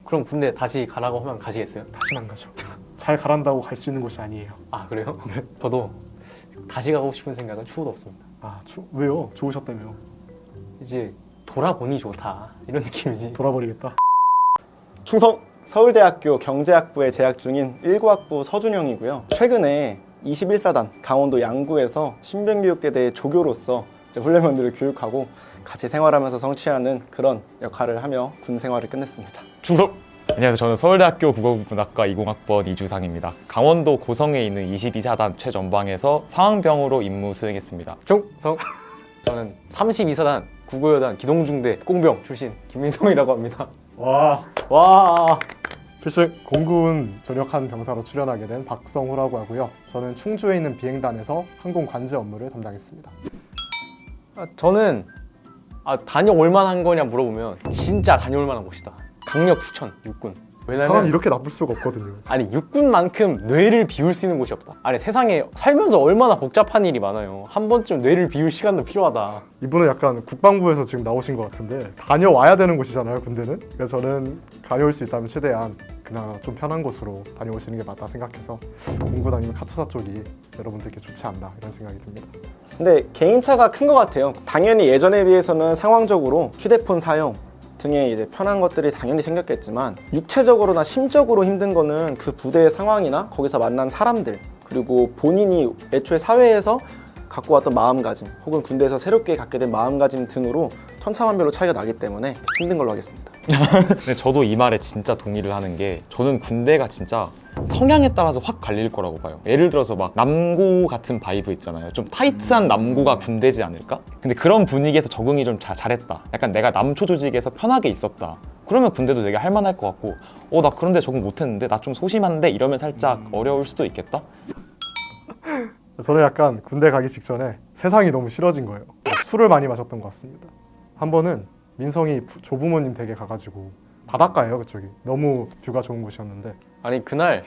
그럼 군대 다시 가라고 하면 가시겠어요? 다시는 안 가죠. 잘 가란다고 갈 수 있는 곳이 아니에요. 아 그래요? 네. 저도 다시 가고 싶은 생각은 추호도 없습니다. 아 왜요? 좋으셨다며요. 이제 돌아보니 좋다 이런 느낌이지. 돌아버리겠다. 충성! 서울대학교 경제학부에 재학 중인 19학부 서준영이고요. 최근에 21사단 강원도 양구에서 신병교육대대의 조교로서 훈련병들을 교육하고 같이 생활하면서 성취하는 그런 역할을 하며 군 생활을 끝냈습니다. 충성! 안녕하세요. 저는 서울대학교 국어문학과 20학번 이주상입니다. 강원도 고성에 있는 22사단 최전방에서 상황병으로 임무 수행했습니다. 충성! 저는 32사단 국어여단 기동중대 공병 출신 김민성이라고 합니다. 와. 필승! 공군 전역한 병사로 출연하게 된 박성호라고 하고요. 저는 충주에 있는 비행단에서 항공 관제 업무를 담당했습니다. 저는 다녀올 만한 거냐 물어보면 진짜 다녀올 만한 곳이다. 강력 추천 육군. 왜냐면 사람이 이렇게 나쁠 수가 없거든요. 아니 육군만큼 뇌를 비울 수 있는 곳이 없다. 아니 세상에 살면서 얼마나 복잡한 일이 많아요. 한 번쯤 뇌를 비울 시간도 필요하다. 이분은 약간 국방부에서 지금 나오신 것 같은데 다녀와야 되는 곳이잖아요, 군대는. 그래서 저는 다녀올 수 있다면 최대한 그냥 좀 편한 곳으로 다녀오시는 게 맞다 생각해서 공군 아니면 카투사 쪽이 여러분들께 좋지 않나 이런 생각이 듭니다. 근데 개인차가 큰 것 같아요. 당연히 예전에 비해서는 상황적으로 휴대폰 사용 등의 이제 편한 것들이 당연히 생겼겠지만 육체적으로나 심적으로 힘든 거는 그 부대의 상황이나 거기서 만난 사람들 그리고 본인이 애초에 사회에서 갖고 왔던 마음가짐 혹은 군대에서 새롭게 갖게 된 마음가짐 등으로 천차만별로 차이가 나기 때문에 힘든 걸로 하겠습니다. 근데 저도 이 말에 진짜 동의를 하는 게 저는 군대가 진짜 성향에 따라서 확 갈릴 거라고 봐요. 예를 들어서 막 남고 같은 바이브 있잖아요. 좀 타이트한 남고가 군대지 않을까? 근데 그런 분위기에서 적응이 좀 잘했다. 약간 내가 남초 조직에서 편하게 있었다. 그러면 군대도 되게 할만할 것 같고 나 그런데 적응 못했는데 나 좀 소심한데 이러면 살짝 어려울 수도 있겠다? 저는 약간 군대 가기 직전에 세상이 너무 싫어진 거예요. 술을 많이 마셨던 것 같습니다. 한 번은 민성이 조부모님 댁에 가가지고 바닷가예요, 그쪽이. 너무 뷰가 좋은 곳이었는데 아니 그날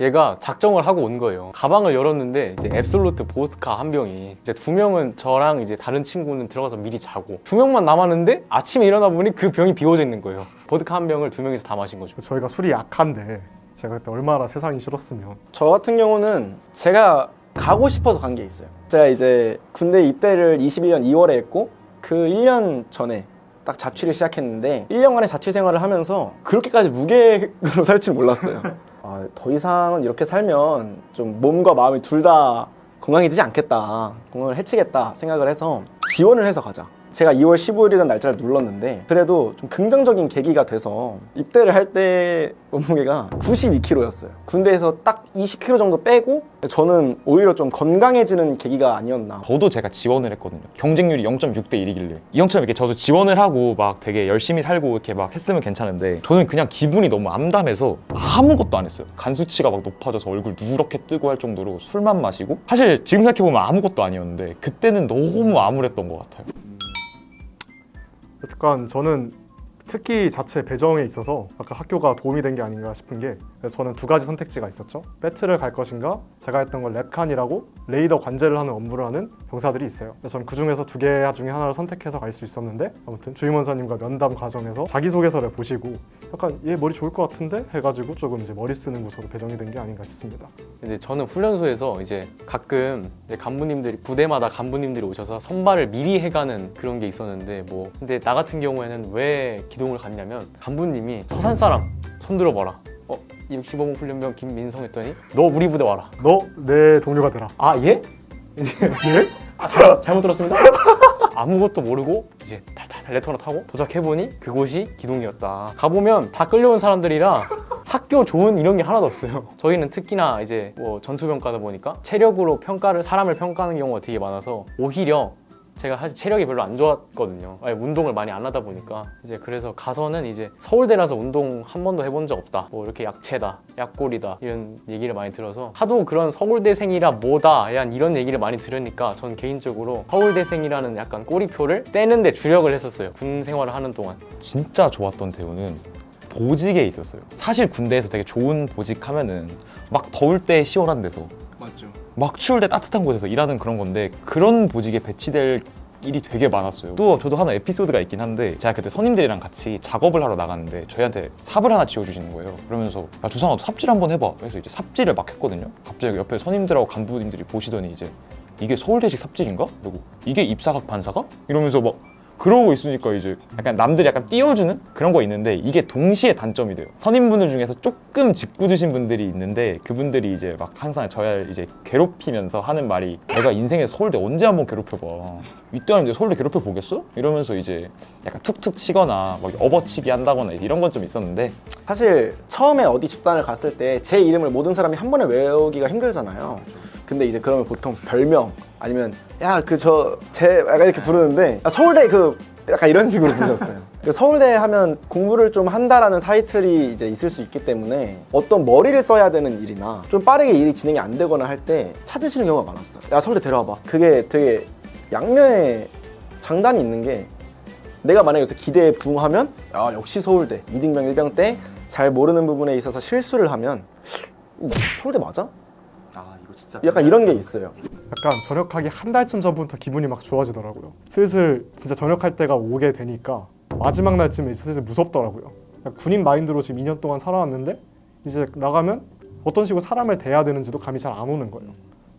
얘가 작정을 하고 온 거예요. 가방을 열었는데 이제 앱솔루트 보드카 한 병이 이제 2명은 저랑 이제 다른 친구는 들어가서 미리 자고 2명만 남았는데 아침에 일어나 보니 그 병이 비워져 있는 거예요. 보드카 한 병을 2명이서 다 마신 거죠. 저희가 술이 약한데 제가 그때 얼마나 세상이 싫었으면. 저 같은 경우는 제가 가고 싶어서 간 게 있어요. 제가 이제 군대 입대를 21년 2월에 했고 그 1년 전에 딱 자취를 시작했는데 1년간의 자취 생활을 하면서 그렇게까지 무계획으로 살 줄 몰랐어요. 더 이상은 이렇게 살면 좀 몸과 마음이 둘 다 건강해지지 않겠다, 건강을 해치겠다 생각을 해서 지원을 해서 가자. 제가 2월 15일이라는 날짜를 눌렀는데 그래도 좀 긍정적인 계기가 돼서 입대를 할 때 몸무게가 92kg였어요. 군대에서 딱 20kg 정도 빼고 저는 오히려 좀 건강해지는 계기가 아니었나. 저도 제가 지원을 했거든요. 경쟁률이 0.6대 1이길래 이 형처럼 이렇게 저도 지원을 하고 막 되게 열심히 살고 이렇게 막 했으면 괜찮은데 저는 그냥 기분이 너무 암담해서 아무것도 안 했어요. 간 수치가 막 높아져서 얼굴 누렇게 뜨고 할 정도로 술만 마시고 사실 지금 생각해보면 아무것도 아니었는데 그때는 너무 암울했던 것 같아요. 약간 저는 특기 자체 배정에 있어서 약간 학교가 도움이 된 게 아닌가 싶은 게 그래서 저는 두 가지 선택지가 있었죠. 배트를 갈 것인가 제가 했던 건 랩칸이라고 레이더 관제를 하는 업무를 하는 병사들이 있어요. 그래서 저는 그 중에서 두 개 중에 하나를 선택해서 갈 수 있었는데 아무튼 주임원사님과 면담 과정에서 자기소개서를 보시고 약간 얘 머리 좋을 것 같은데 해가지고 조금 이제 머리 쓰는 곳으로 배정이 된 게 아닌가 싶습니다. 근데 저는 훈련소에서 이제 가끔 이제 간부님들이 부대마다 간부님들이 오셔서 선발을 미리 해가는 그런 게 있었는데 근데 나 같은 경우에는 왜 기동을 갔냐면 간부님이 서산 사람 손 들어봐라. 215번 훈련병 김민성 했더니 너 우리 부대 와라. 너 내 동료가 되라. 아 예? 예? 잘못 들었습니다. 아무것도 모르고 이제 달달 레터나 타고 도착해보니 그곳이 기동이었다. 가보면 다 끌려온 사람들이라 학교 좋은 이런 게 하나도 없어요. 저희는 특히나 이제 전투병과다 보니까 체력으로 사람을 평가하는 경우가 되게 많아서 오히려 제가 사실 체력이 별로 안 좋았거든요. 운동을 많이 안 하다 보니까 이제 그래서 가서는 이제 서울대라서 운동 한 번도 해본 적 없다. 이렇게 약체다, 약골이다 이런 얘기를 많이 들어서 하도 그런 서울대생이라 뭐다 이런 얘기를 많이 들으니까 전 개인적으로 서울대생이라는 약간 꼬리표를 떼는데 주력을 했었어요. 군 생활을 하는 동안. 진짜 좋았던 대우는 보직에 있었어요. 사실 군대에서 되게 좋은 보직 하면은 막 더울 때 시원한 데서 맞죠. 막 추울 때 따뜻한 곳에서 일하는 그런 건데 그런 보직에 배치될 일이 되게 많았어요. 또 저도 하나 에피소드가 있긴 한데 제가 그때 선임들이랑 같이 작업을 하러 나갔는데 저희한테 삽을 하나 지어주시는 거예요. 그러면서 야 주상아 너 삽질 한번 해봐. 그래서 이제 삽질을 막 했거든요. 갑자기 옆에 선임들하고 간부님들이 보시더니 이제 이게 서울대식 삽질인가? 그리고 이게 입사각 반사각? 이러면서 막 그러고 있으니까 이제 약간 남들이 약간 띄워주는 그런 거 있는데 이게 동시에 단점이 돼요. 선임분들 중에서 조금 짓궂으신 분들이 있는데 그분들이 이제 막 항상 저를 이제 괴롭히면서 하는 말이 내가 인생에서 서울대 언제 한번 괴롭혀봐. 이때는 이제 서울대 괴롭혀 보겠어? 이러면서 이제 약간 툭툭 치거나 막 업어치기 한다거나 이제 이런 건 좀 있었는데 사실 처음에 어디 집단을 갔을 때 제 이름을 모든 사람이 한 번에 외우기가 힘들잖아요. 근데 이제 그러면 보통 별명 아니면 야 그 제 약간 이렇게 부르는데 서울대 그 약간 이런 식으로 부르셨어요. 그 서울대 하면 공부를 좀 한다라는 타이틀이 이제 있을 수 있기 때문에 어떤 머리를 써야 되는 일이나 좀 빠르게 일이 진행이 안 되거나 할 때 찾으시는 경우가 많았어요. 야 서울대 데려와봐. 그게 되게 양면의 장단이 있는 게 내가 만약에 여기서 기대에 부응하면 야 역시 서울대 2등병 1병 때 잘 모르는 부분에 있어서 실수를 하면 서울대 맞아? 아 이거 진짜 약간 이런 게 있어요. 약간 전역하기 한 달쯤 전부터 기분이 막 좋아지더라고요. 슬슬 진짜 전역할 때가 오게 되니까 마지막 날쯤에 슬슬 무섭더라고요. 군인 마인드로 지금 2년 동안 살아왔는데 이제 나가면 어떤 식으로 사람을 대해야 되는지도 감이 잘 안 오는 거예요.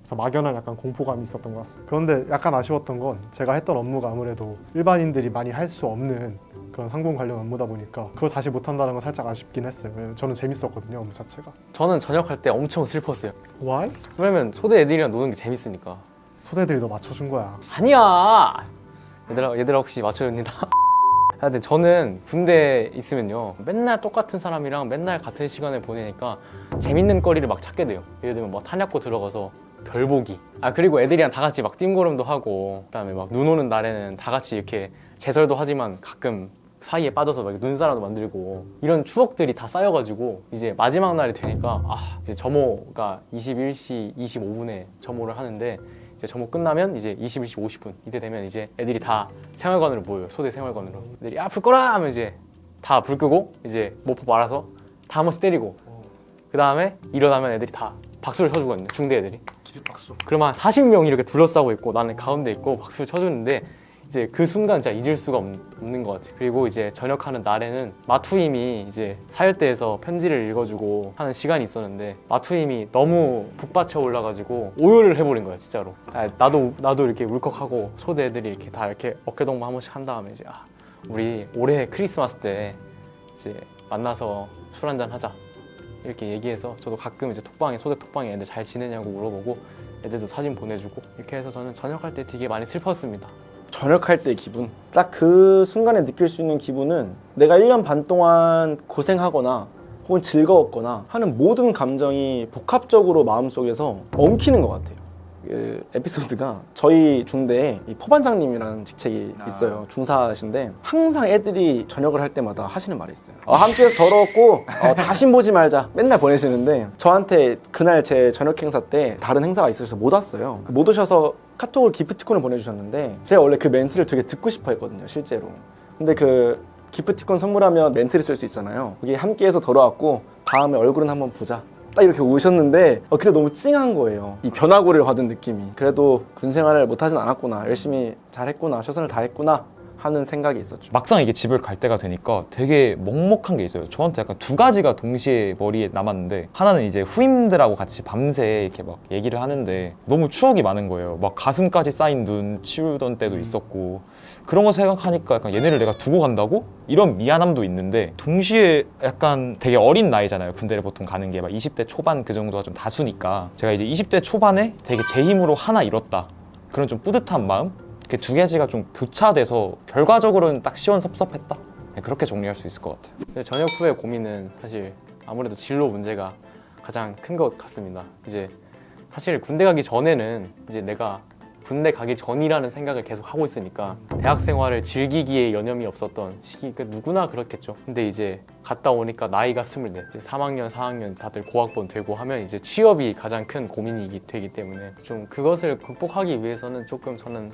그래서 막연한 약간 공포감이 있었던 것 같습니다. 그런데 약간 아쉬웠던 건 제가 했던 업무가 아무래도 일반인들이 많이 할 수 없는 그런 항공 관련 업무다 보니까 그걸 다시 못한다는 건 살짝 아쉽긴 했어요. 왜냐면 저는 재밌었거든요, 업무 자체가. 저는 전역할 때 엄청 슬펐어요. Why? 왜냐면 소대 애들이랑 노는 게 재밌으니까. 소대들이 너 맞춰준 거야. 아니야. 얘들아 혹시 맞춰줍니다. 하여튼 저는 군대에 있으면요 맨날 똑같은 사람이랑 맨날 같은 시간을 보내니까 재밌는 거리를 막 찾게 돼요. 예를 들면 뭐 탄약고 들어가서 별 보기. 아 그리고 애들이랑 다 같이 막 띵고름도 하고 그다음에 막 눈 오는 날에는 다 같이 이렇게 제설도 하지만 가끔 사이에 빠져서 막 눈사람도 만들고 이런 추억들이 다 쌓여가지고 이제 마지막 날이 되니까 이제 점호가 21시 25분에 점호를 하는데 이제 점호 끝나면 이제 21시 50분 이때 되면 이제 애들이 다 생활관으로 모여요. 소대 생활관으로. 애들이 불 꺼라 하면 이제 다 불 끄고 이제 모포 말아서 다 한 번씩 때리고 그 다음에 일어나면 애들이 다 박수를 쳐주거든요. 중대 애들이. 기립박수. 그러면 한 40명이 이렇게 둘러싸고 있고 나는 가운데 있고 박수를 쳐주는데 이제 그 순간 진짜 잊을 수가 없는 것 같아요. 그리고 이제 전역하는 날에는 마투임이 이제 사열대에서 편지를 읽어주고 하는 시간이 있었는데 마투임이 너무 북받쳐 올라가지고 오열을 해버린 거야 진짜로. 나도 이렇게 울컥하고 소대 애들이 이렇게 다 이렇게 어깨동무 한 번씩 한 다음에 이제 우리 올해 크리스마스 때 이제 만나서 술 한잔 하자 이렇게 얘기해서 저도 가끔 이제 소대 톡방에 애들 잘 지내냐고 물어보고 애들도 사진 보내주고 이렇게 해서 저는 전역할 때 되게 많이 슬펐습니다. 전역할 때의 기분. 딱 그 순간에 느낄 수 있는 기분은 내가 1년 반 동안 고생하거나 혹은 즐거웠거나 하는 모든 감정이 복합적으로 마음속에서 엉키는 것 같아요. 그 에피소드가 저희 중대에 이 포반장님이라는 직책이 있어요. 중사신데 항상 애들이 전역을 할 때마다 하시는 말이 있어요. 함께해서 더러웠고 다신 보지 말자 맨날 보내시는데 저한테 그날 제 전역 행사 때 다른 행사가 있어서 못 왔어요. 못 오셔서 카톡을 기프티콘을 보내주셨는데 제가 원래 그 멘트를 되게 듣고 싶어 했거든요 실제로. 근데 그 기프티콘 선물하면 멘트를 쓸 수 있잖아요. 그게 함께해서 돌아왔고 다음에 얼굴은 한번 보자 딱 이렇게 오셨는데 그때 너무 찡한 거예요. 이 변화구를 받은 느낌이. 그래도 군 생활을 못하진 않았구나, 열심히 잘했구나, 최선을 다했구나 하는 생각이 있었죠. 막상 이게 집을 갈 때가 되니까 되게 먹먹한 게 있어요. 저한테 약간 두 가지가 동시에 머리에 남았는데 하나는 이제 후임들하고 같이 밤새 이렇게 막 얘기를 하는데 너무 추억이 많은 거예요. 막 가슴까지 쌓인 눈 치우던 때도 있었고 그런 거 생각하니까 약간 얘네를 내가 두고 간다고? 이런 미안함도 있는데 동시에 약간 되게 어린 나이잖아요. 군대를 보통 가는 게 막 20대 초반 그 정도가 좀 다수니까 제가 이제 20대 초반에 되게 제 힘으로 하나 이뤘다. 그런 좀 뿌듯한 마음? 그 두 가지가 좀 교차돼서 결과적으로는 딱 시원섭섭했다. 그렇게 정리할 수 있을 것 같아요. 전역 후의 고민은 사실 아무래도 진로 문제가 가장 큰 것 같습니다. 이제 사실 군대 가기 전에는 이제 내가 군대 가기 전이라는 생각을 계속 하고 있으니까 대학 생활을 즐기기에 여념이 없었던 시기, 누구나 그렇겠죠. 근데 이제 갔다 오니까 나이가 24, 이제 3학년, 4학년 다들 고학번 되고 하면 이제 취업이 가장 큰 고민이 되기 때문에 좀 그것을 극복하기 위해서는 조금 저는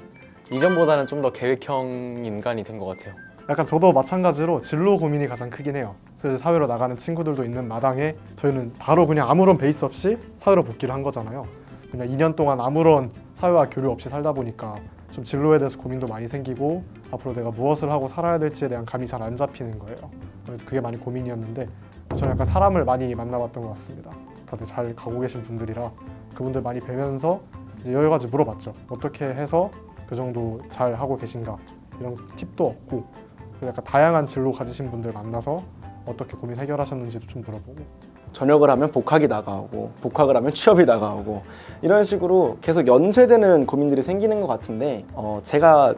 이전보다는 좀 더 계획형 인간이 된 것 같아요. 약간 저도 마찬가지로 진로 고민이 가장 크긴 해요. 그래서 사회로 나가는 친구들도 있는 마당에 저희는 바로 그냥 아무런 베이스 없이 사회로 복귀를 한 거잖아요. 그냥 2년 동안 아무런 사회와 교류 없이 살다 보니까 좀 진로에 대해서 고민도 많이 생기고 앞으로 내가 무엇을 하고 살아야 될지에 대한 감이 잘 안 잡히는 거예요. 그래서 그게 많이 고민이었는데 저는 약간 사람을 많이 만나봤던 것 같습니다. 다들 잘 가고 계신 분들이라 그분들 많이 뵈면서 이제 여러 가지 물어봤죠. 어떻게 해서 그 정도 잘 하고 계신가 이런 팁도 얻고 약간 다양한 진로 가지신 분들 만나서 어떻게 고민 해결하셨는지도 좀 물어보고 전역을 하면 복학이 다가오고 복학을 하면 취업이 다가오고 이런 식으로 계속 연쇄되는 고민들이 생기는 것 같은데 제가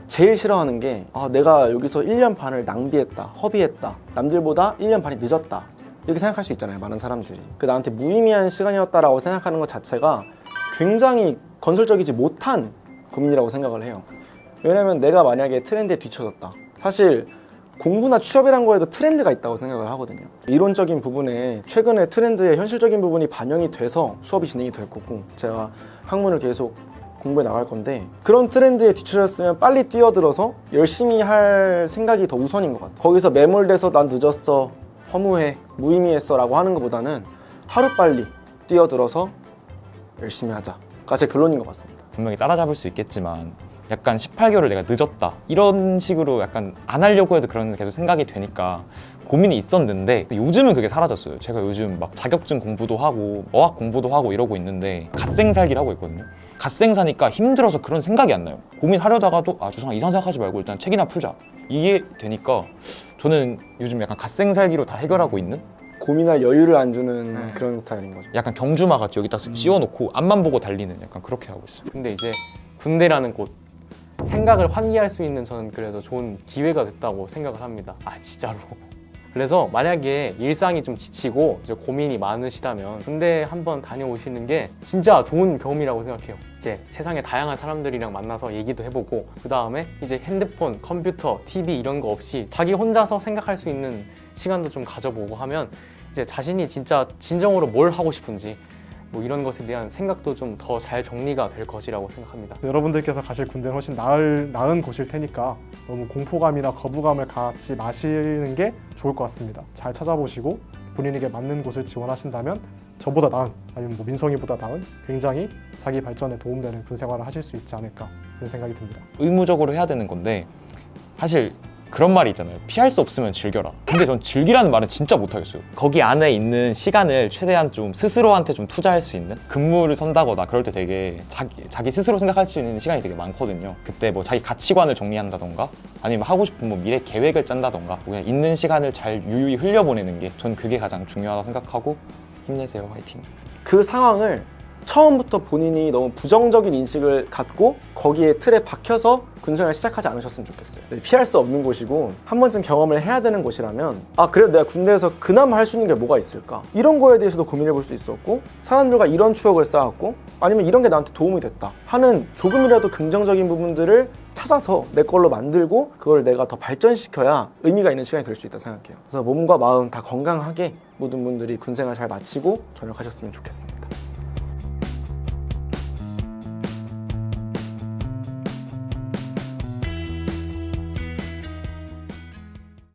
제일 싫어하는 게 내가 여기서 1년 반을 낭비했다, 허비했다, 남들보다 1년 반이 늦었다 이렇게 생각할 수 있잖아요, 많은 사람들이. 나한테 무의미한 시간이었다라고 생각하는 것 자체가 굉장히 건설적이지 못한 고민이라고 생각을 해요. 왜냐면 내가 만약에 트렌드에 뒤처졌다, 사실 공부나 취업이란 거에도 트렌드가 있다고 생각을 하거든요. 이론적인 부분에 최근에 트렌드의 현실적인 부분이 반영이 돼서 수업이 진행이 될 거고 제가 학문을 계속 공부해 나갈 건데 그런 트렌드에 뒤처졌으면 빨리 뛰어들어서 열심히 할 생각이 더 우선인 것 같아요. 거기서 매몰돼서 난 늦었어, 허무해, 무의미했어 라고 하는 것보다는 하루빨리 뛰어들어서 열심히 하자가 제 결론인 것 같습니다. 분명히 따라잡을 수 있겠지만 약간 18개월을 내가 늦었다 이런 식으로 약간 안 하려고 해도 그런 계속 생각이 되니까 고민이 있었는데 요즘은 그게 사라졌어요. 제가 요즘 막 자격증 공부도 하고 어학 공부도 하고 이러고 있는데 갓생살기를 하고 있거든요. 갓생사니까 힘들어서 그런 생각이 안 나요. 고민하려다가도 주성아 이상 생각하지 말고 일단 책이나 풀자 이게 되니까 저는 요즘 약간 갓생살기로 다 해결하고 있는 고민할 여유를 안 주는 그런 스타일인 거죠. 약간 경주마 같이 여기다 씌워놓고 앞만 보고 달리는 약간 그렇게 하고 있어요. 근데 이제 군대라는 곳 생각을 환기할 수 있는 저는 그래도 좋은 기회가 됐다고 생각을 합니다. 진짜로. 그래서 만약에 일상이 좀 지치고 이제 고민이 많으시다면 군대 한번 다녀오시는 게 진짜 좋은 경험이라고 생각해요. 이제 세상에 다양한 사람들이랑 만나서 얘기도 해보고 그 다음에 이제 핸드폰, 컴퓨터, TV 이런 거 없이 자기 혼자서 생각할 수 있는 시간도 좀 가져보고 하면 이제 자신이 진짜 진정으로 뭘 하고 싶은지 뭐 이런 것에 대한 생각도 좀 더 잘 정리가 될 것이라고 생각합니다. 여러분들께서 가실 군대는 훨씬 나은 곳일 테니까 너무 공포감이나 거부감을 갖지 마시는 게 좋을 것 같습니다. 잘 찾아보시고 본인에게 맞는 곳을 지원하신다면 저보다 나은 아니면 뭐 민성이보다 나은 굉장히 자기 발전에 도움되는 군 생활을 하실 수 있지 않을까 그런 생각이 듭니다. 의무적으로 해야 되는 건데 사실 그런 말이 있잖아요. 피할 수 없으면 즐겨라. 근데 전 즐기라는 말은 진짜 못하겠어요. 거기 안에 있는 시간을 최대한 좀 스스로한테 좀 투자할 수 있는 근무를 선다거나 그럴 때 되게 자기 스스로 생각할 수 있는 시간이 되게 많거든요. 그때 뭐 자기 가치관을 정리한다던가 아니면 하고 싶은 뭐 미래 계획을 짠다던가 그냥 있는 시간을 잘 유유히 흘려보내는 게 전 그게 가장 중요하다고 생각하고 힘내세요. 화이팅. 그 상황을 처음부터 본인이 너무 부정적인 인식을 갖고 거기에 틀에 박혀서 군생활을 시작하지 않으셨으면 좋겠어요. 피할 수 없는 곳이고 한 번쯤 경험을 해야 되는 곳이라면 그래도 내가 군대에서 그나마 할 수 있는 게 뭐가 있을까? 이런 거에 대해서도 고민해 볼 수 있었고 사람들과 이런 추억을 쌓았고 아니면 이런 게 나한테 도움이 됐다 하는 조금이라도 긍정적인 부분들을 찾아서 내 걸로 만들고 그걸 내가 더 발전시켜야 의미가 있는 시간이 될 수 있다고 생각해요. 그래서 몸과 마음 다 건강하게 모든 분들이 군생활 잘 마치고 전역하셨으면 좋겠습니다.